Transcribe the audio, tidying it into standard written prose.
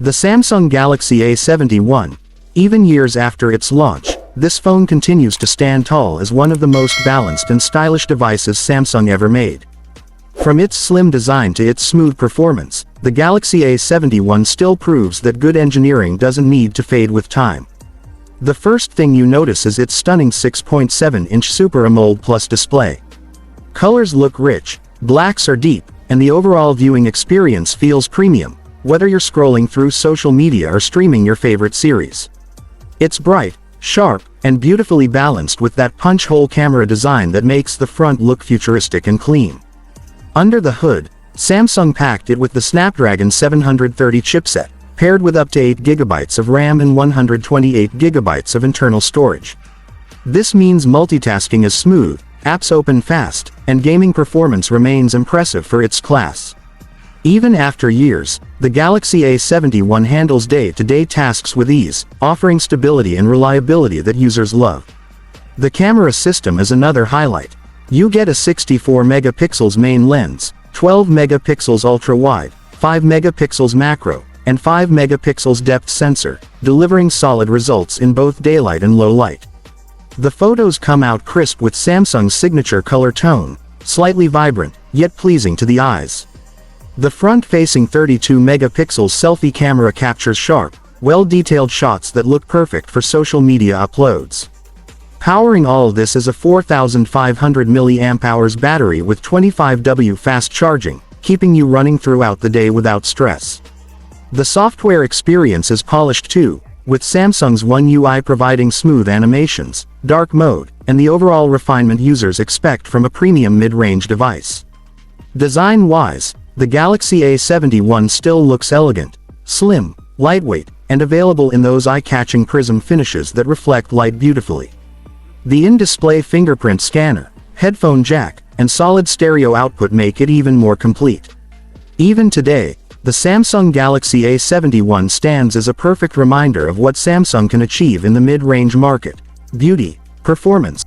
The Samsung Galaxy A71. Even years after its launch, this phone continues to stand tall as one of the most balanced and stylish devices Samsung ever made. From its slim design to its smooth performance, the Galaxy A71 still proves that good engineering doesn't need to fade with time. The first thing you notice is its stunning 6.7-inch Super AMOLED Plus display. Colors look rich, blacks are deep, and the overall viewing experience feels premium, whether you're scrolling through social media or streaming your favorite series. It's bright, sharp, and beautifully balanced with that punch-hole camera design that makes the front look futuristic and clean. Under the hood, Samsung packed it with the Snapdragon 730 chipset, paired with up to 8GB of RAM and 128GB of internal storage. This means multitasking is smooth, apps open fast, and gaming performance remains impressive for its class. Even after years, the Galaxy A71 handles day-to-day tasks with ease, offering stability and reliability that users love. The camera system is another highlight. You get a 64-megapixels main lens, 12-megapixels ultra-wide, 5-megapixels macro, and 5-megapixels depth sensor, delivering solid results in both daylight and low light. The photos come out crisp with Samsung's signature color tone, slightly vibrant, yet pleasing to the eyes. The front-facing 32-megapixel selfie camera captures sharp, well-detailed shots that look perfect for social media uploads. Powering all of this is a 4,500 mAh battery with 25W fast charging, keeping you running throughout the day without stress. The software experience is polished too, with Samsung's One UI providing smooth animations, dark mode, and the overall refinement users expect from a premium mid-range device. Design-wise, the Galaxy A71 still looks elegant, slim, lightweight, and available in those eye-catching Prism finishes that reflect light beautifully. The in-display fingerprint scanner, headphone jack, and solid stereo output make it even more complete. Even today, the Samsung Galaxy A71 stands as a perfect reminder of what Samsung can achieve in the mid-range market: beauty, performance,